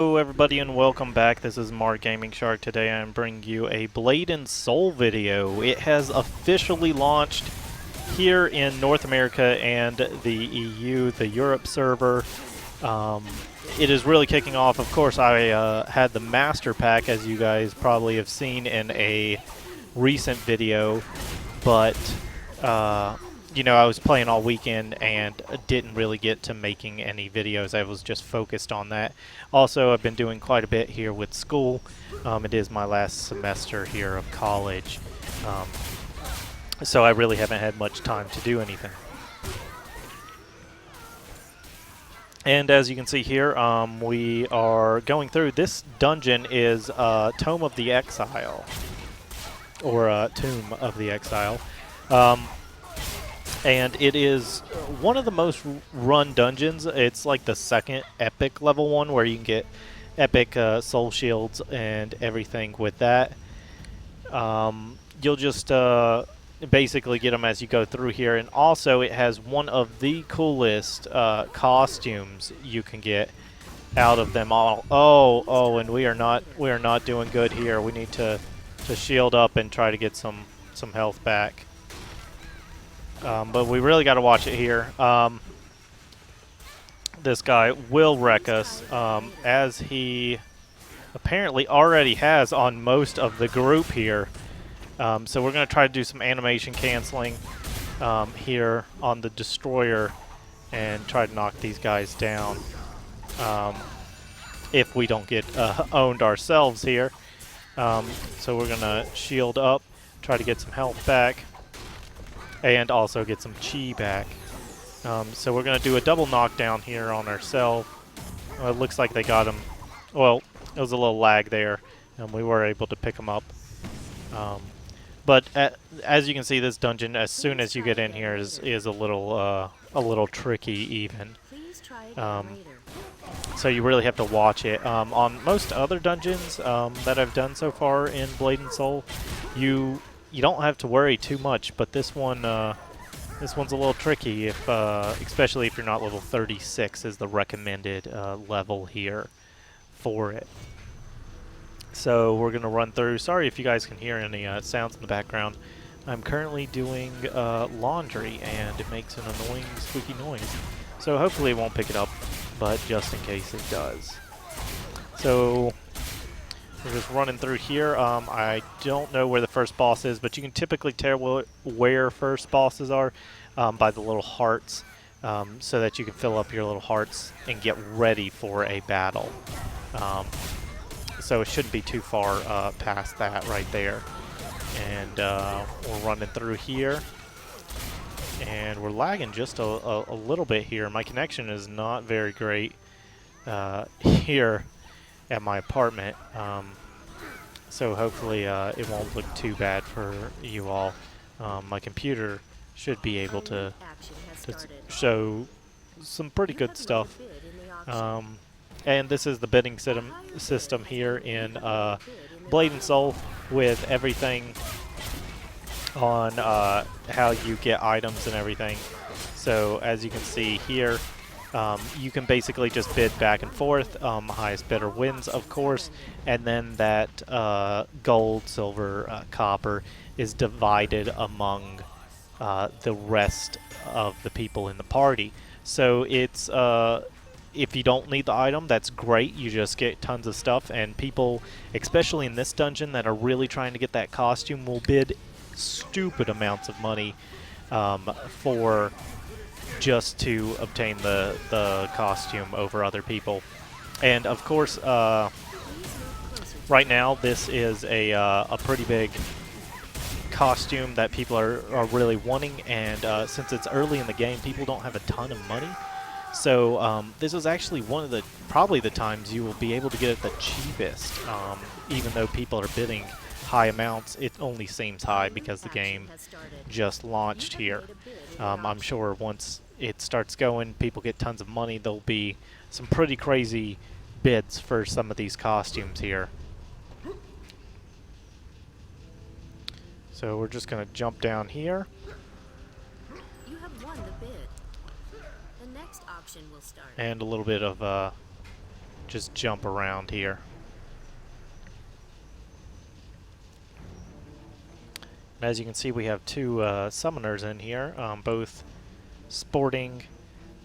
Hello everybody and welcome back. This is MarkGamingShark. Today I'm bringing you a Blade&Soul video. It has officially launched here in North America and the EU, the Europe server. It is really kicking off. Of course, I had the Master Pack, as you guys probably have seen in a recent video, but you know, I was playing all weekend and didn't really get to making any videos. I was just focused on that. Also, I've been doing quite a bit here with school. It is my last semester here of college, so I really haven't had much time to do anything. And as you can see here, we are going through. This dungeon is Tome of the Exile, or Tomb of the Exile. And it is one of the most run dungeons. It's like the second epic level one where you can get epic soul shields and everything with that. You'll just basically get them as you go through here. And also it has one of the coolest costumes you can get out of them all. Oh, and we are not doing good here. We need to shield up and try to get some health back. But we really got to watch it here. This guy will wreck us, as he apparently already has on most of the group here. So we're going to try to do some animation canceling here on the destroyer and try to knock these guys down if we don't get owned ourselves here. So we're going to shield up, try to get some health back, and also get some chi back. So we're going to do a double knockdown here on ourselves. It looks like they got him. Well, it was a little lag there, and we were able to pick him up. But as you can see, this dungeon, as soon as you get in here, is a little tricky even. So you really have to watch it. On most other dungeons that I've done so far in Blade&Soul, you don't have to worry too much, but this one's a little tricky, especially if you're not level 36 is the recommended level here for it. So we're going to run through. Sorry if you guys can hear any sounds in the background. I'm currently doing laundry, and it makes an annoying squeaky noise. So hopefully it won't pick it up, but just in case it does. So we're just running through here. I don't know where the first boss is, but you can typically tell where first bosses are by the little hearts, so that you can fill up your little hearts and get ready for a battle. So it shouldn't be too far past that right there. And we're running through here. And we're lagging just a little bit here. My connection is not very great here at my apartment, so hopefully it won't look too bad for you all. My computer should be able to show some pretty good stuff. And this is the bidding system here in Blade&Soul, with everything on how you get items and everything. So as you can see here, you can basically just bid back and forth. Highest bidder wins, of course, and then that gold, silver, copper is divided among the rest of the people in the party. So it's if you don't need the item, that's great. You just get tons of stuff, and people, especially in this dungeon, that are really trying to get that costume will bid stupid amounts of money for just to obtain the costume over other people. And of course, right now this is a pretty big costume that people are really wanting, and since it's early in the game, people don't have a ton of money. So this is actually one of probably the times you will be able to get it the cheapest. Even though people are bidding high amounts, it only seems high because the game just launched here. I'm sure once it starts going, people get tons of money, there'll be some pretty crazy bids for some of these costumes here. So we're just going to jump down here. You have won the bid. The next auction will start. And a little bit of just jump around here. As you can see, we have two summoners in here, both sporting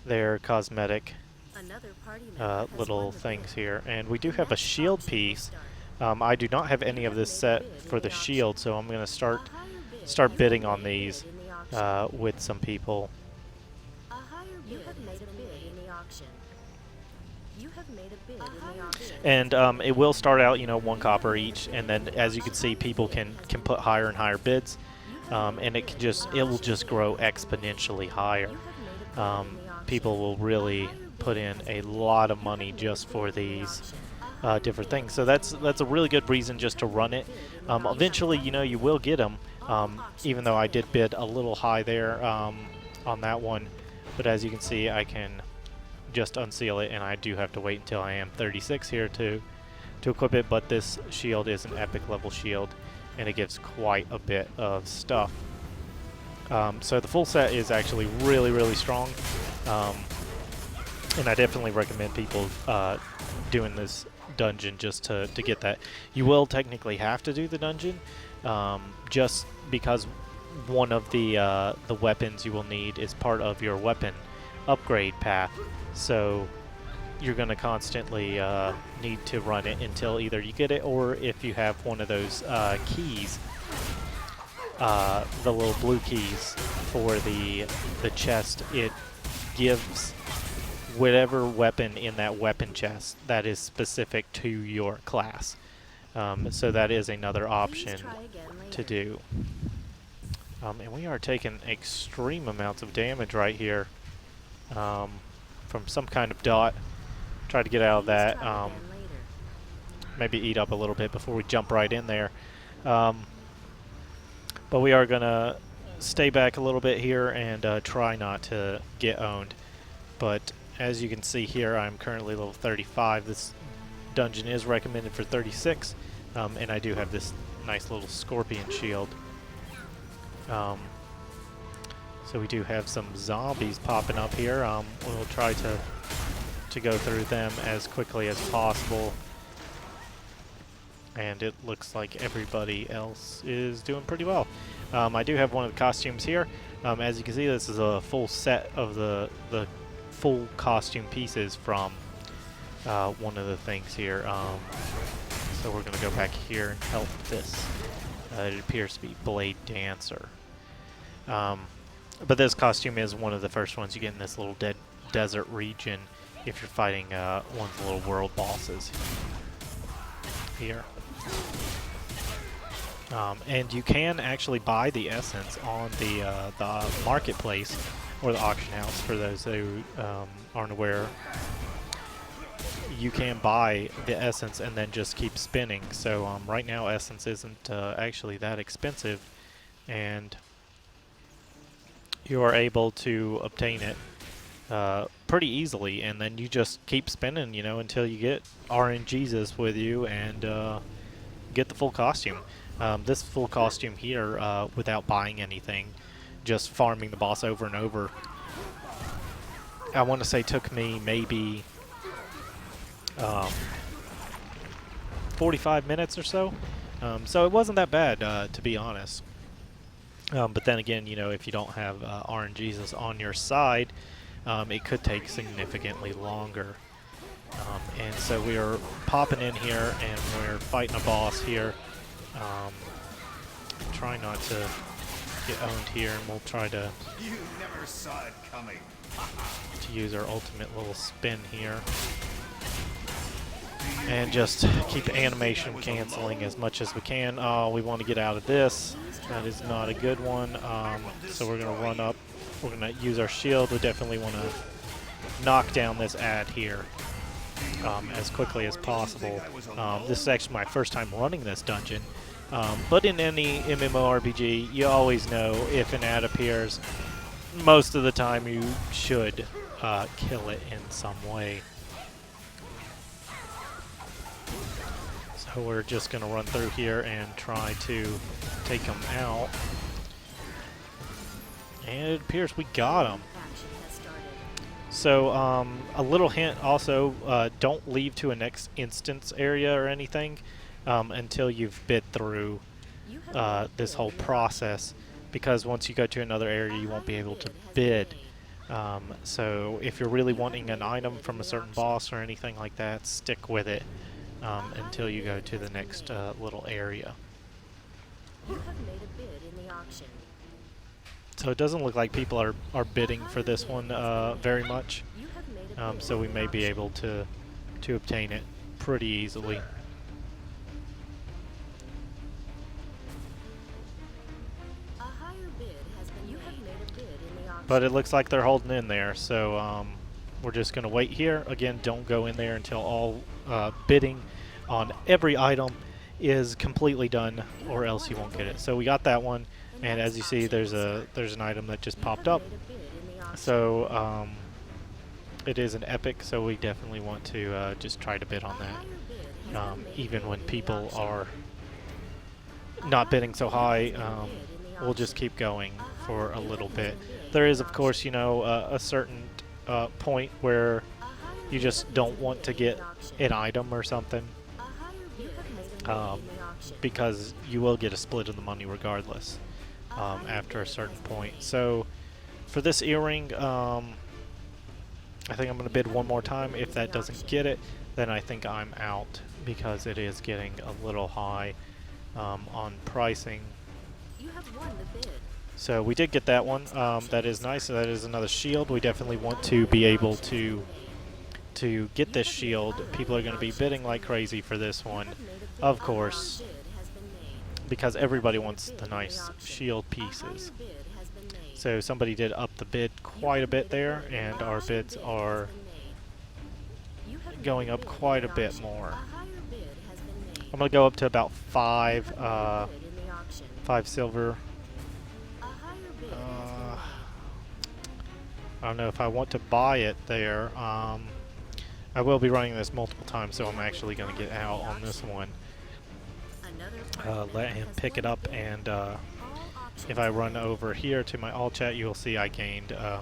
their cosmetic Another party member has little won the things bid. here. And we do The have a next shield auction will piece. start. I do not have any You of have this made a set bid for in the the shield, auction. so I'm going to A start higher bid start has bidding been on made these in the auction. with some people. A higher bid has been made in the auction. You have made a bid in the auction. And it will start out, you know, 1 copper each, and then as you can see, people can put higher and higher bids, and it will just grow exponentially higher. People will really put in a lot of money just for these different things. So that's a really good reason just to run it. Eventually, you know, you will get them, even though I did bid a little high there on that one. But as you can see, I can just unseal it, and I do have to wait until I am 36 here to equip it. But this shield is an epic level shield, and it gives quite a bit of stuff. So the full set is actually really, really strong, and I definitely recommend people doing this dungeon just to get that. You will technically have to do the dungeon, just because one of the weapons you will need is part of your weapon upgrade path. So you're going to constantly need to run it until either you get it, or if you have one of those keys, the little blue keys for the chest, it gives whatever weapon in that weapon chest that is specific to your class. So that is another option to do. And we are taking extreme amounts of damage right here from some kind of dot. Try to get out of that. Maybe eat up a little bit before we jump right in there. But we are going to stay back a little bit here and try not to get owned. But as you can see here, I'm currently level 35. This dungeon is recommended for 36, and I do have this nice little scorpion shield. So we do have some zombies popping up here. We'll try to go through them as quickly as possible. And it looks like everybody else is doing pretty well. I do have one of the costumes here. As you can see, this is a full set of the full costume pieces from one of the things here. So we're going to go back here and help this. It appears to be Blade Dancer. But this costume is one of the first ones you get in this little desert region if you're fighting one of the little world bosses here. And you can actually buy the essence on the marketplace or the auction house. For those who aren't aware, you can buy the essence and then just keep spinning. So right now essence isn't actually that expensive, and you are able to obtain it pretty easily, and then you just keep spinning, you know, until you get RNGesus with you and get the full costume. This full costume here, without buying anything, just farming the boss over and over, I want to say took me maybe 45 minutes or so. So it wasn't that bad, to be honest. But then again, you know, if you don't have RNGesus on your side, it could take significantly longer. And so we are popping in here, and we're fighting a boss here. Try not to get owned here, and we'll try to never saw it coming. use our ultimate little spin here. And just keep animation canceling as much as we can. Oh, we want to get out of this. That is not a good one. So we're going to run up. We're going to use our shield. We definitely want to knock down this ad here as quickly as possible. This is actually my first time running this dungeon. But in any MMORPG, you always know if an ad appears, most of the time you should kill it in some way. So we're just going to run through here and try to take them out. And it appears we got them. So a little hint also, don't leave to a next instance area or anything until you've bid through You have made a this bid whole in the process, because once you go to another area you won't be able to bid. So if you're really wanting an item from a certain boss or anything like that, stick with it until you go to the next little area. You have made a bid in the auction. So it doesn't look like people are bidding for this one very much. You have made a bid So we in may the be auction. able to obtain it pretty easily. A higher bid has been You have made a bid in the auction. But it looks like they're holding in there, so we're just going to wait here. Again, don't go in there until all bidding on every item is completely done, or else you won't get it. So we got that one, and as you see, there's an item that just popped up. Made a bid in the auction. So it is an epic, so we definitely want to just try to bid on A higher that, bid has been made even when in the people auction. are A not higher bidding so bid high. has been bid in the We'll just auction. keep going for a little bit. bid There in is, the of course, you know, a certain point where A higher you bid just has don't been want to bid in get the auction. an item or something, A higher bid has been bid in the auction. because you will get a split of the money regardless after a certain point. So for this earring, I think I'm going to bid one more time. If that doesn't get it, then I think I'm out, because it is getting a little high on pricing. You have won the bid. So we did get that one. That is nice. That is another shield. We definitely want to be able to get this shield. People are going to be bidding like crazy for this one, of course, Bid has been made. because everybody wants the nice shield A higher pieces. bid has been made. So somebody did up the bid quite a bit there, and our bids are going up quite a bit more. I'm going to go up to about 5 silver. I don't know if I want to buy it there. I will be running this multiple times, so I'm actually going to get out on this one. Let him pick it up, and if I run over here to my all chat, you'll see I gained a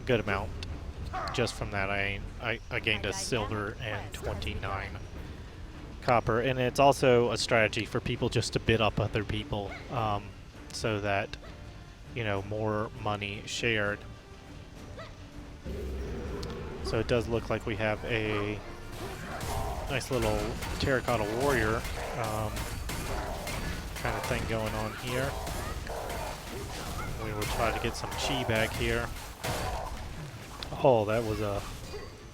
good amount just from that. I gained a silver and 29 copper, and it's also a strategy for people just to bid up other people, so that, you know, more money shared. So it does look like we have a nice little terracotta warrior kind of thing going on here. We will try to get some chi back here. Oh, that was a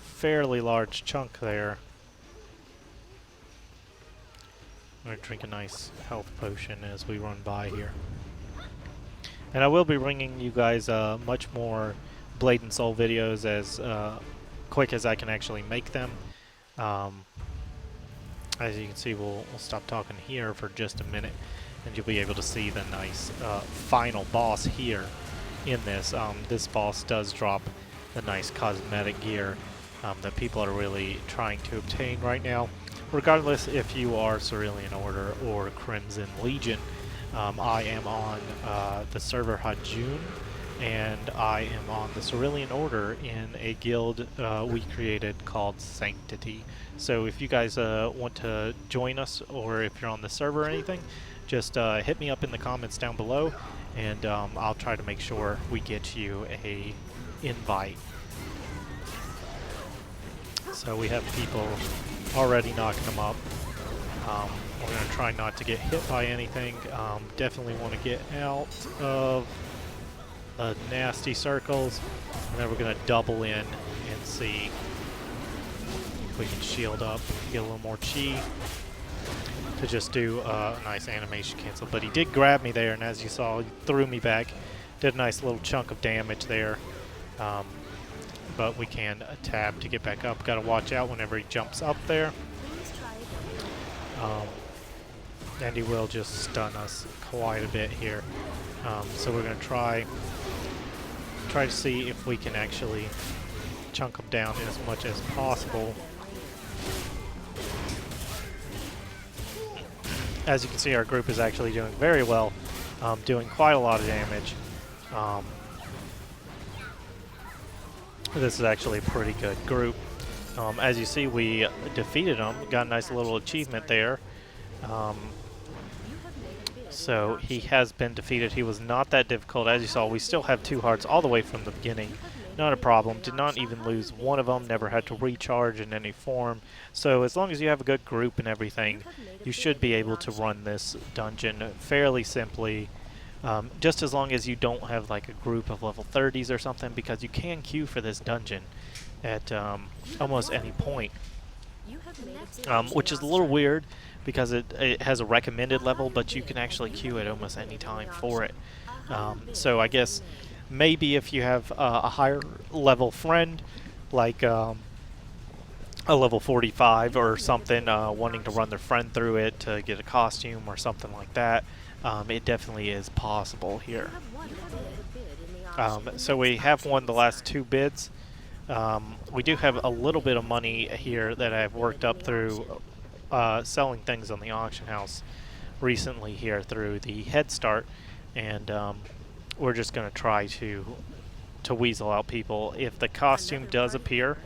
fairly large chunk there. I'm going to drink a nice health potion as we run by here. And I will be bringing you guys much more Blade and Soul videos as quick as I can actually make them. As you can see, we'll stop talking here for just a minute, and you'll be able to see the nice final boss here in this. This boss does drop the nice cosmetic gear that people are really trying to obtain right now. Regardless if you are Cerulean Order or Crimson Legion, I am on the server Hajun, and I am on the Cerulean Order in a guild we created called Sanctity. So if you guys want to join us, or if you're on the server or anything, just hit me up in the comments down below, and I'll try to make sure we get you a invite. So we have people already knocking them up. We're going to try not to get hit by anything. Definitely want to get out of nasty circles, and then we're going to double in and see if we can shield up, get a little more chi to just do a nice animation cancel. But he did grab me there, and as you saw, he threw me back, did a nice little chunk of damage there. But we can tab to get back up. Got to watch out whenever he jumps up there. And he will just stun us quite a bit here. So we're going to try to see if we can actually chunk him down as much as possible. As you can see, our group is actually doing very well, doing quite a lot of damage. This is actually a pretty good group. As you see, we defeated him, got a nice little achievement there. So he has been defeated. He was not that difficult. As you saw, we still have 2 hearts all the way from the beginning. Not a problem. Did not even lose one of them. Never had to recharge in any form. So as long as you have a good group and everything, you should be able to run this dungeon fairly simply. Just as long as you don't have like a group of level 30s or something, because you can queue for this dungeon at almost any point. Which is a little weird because it has a recommended level, but you can actually queue at almost any time for it. So I guess maybe if you have a higher level friend, like a level 45 or something, wanting to run their friend through it to get a costume or something like that, it definitely is possible here. So we have won the last 2 bids. We do have a little bit of money here that I've worked up through selling things on the auction house recently here through the Head Start, and we're just going to try to weasel out people. If the costume does appear,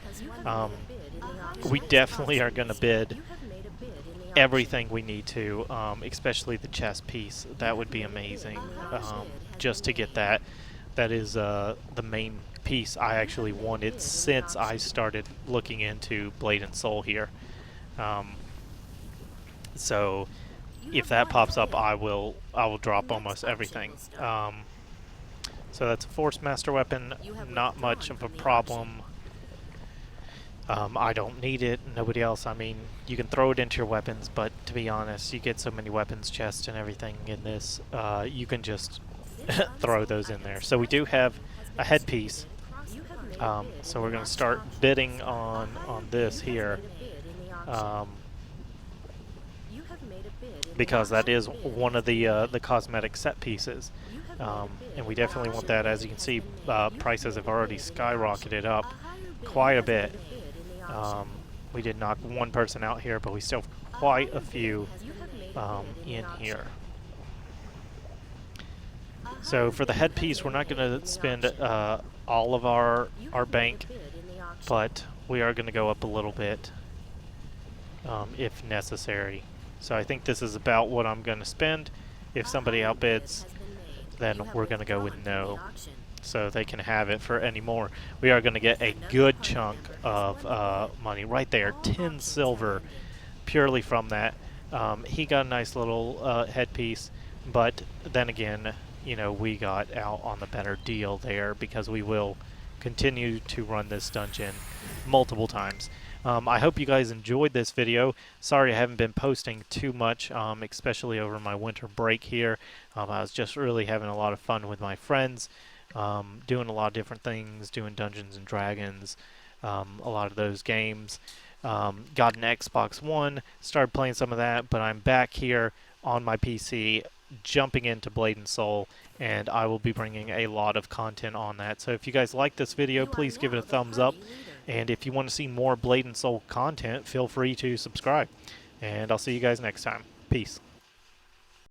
we definitely are going to bid everything we need to, especially the chest piece. That would be amazing, just to get that. That is the main piece I actually wanted since I started looking into Blade&Soul here. So if that pops up, I will drop almost everything. So that's a Force Master weapon, not much of a problem. I don't need it, nobody else. I mean, you can throw it into your weapons, but to be honest, you get so many weapons chests and everything in this, you can just throw those in there. So we do have a headpiece. So we're going to start bidding on this here, because that is one of the cosmetic set pieces, and we definitely want that. As you can see, prices have already skyrocketed up quite a bit. We did knock one person out here, but we still have quite a few in here. So for the headpiece, we're not going to spend all of our bank, but we are going to go up a little bit if necessary. So I think this is about what I'm going to spend. If somebody outbids, then we're going to go with no, so they can have it for any more. We are going to get a good chunk of money right there, 10 silver purely from that. He got a nice little headpiece, but then again, you know, we got out on the better deal there, because we will continue to run this dungeon multiple times. I hope you guys enjoyed this video. Sorry I haven't been posting too much, especially over my winter break here. I was just really having a lot of fun with my friends, doing a lot of different things, doing Dungeons and Dragons, a lot of those games. Got an Xbox One, started playing some of that, but I'm back here on my PC jumping into Blade&Soul, and I will be bringing a lot of content on that. So if you guys like this video, please give it a thumbs up, and if you want to see more Blade&Soul content, feel free to subscribe, and I'll see you guys next time. Peace.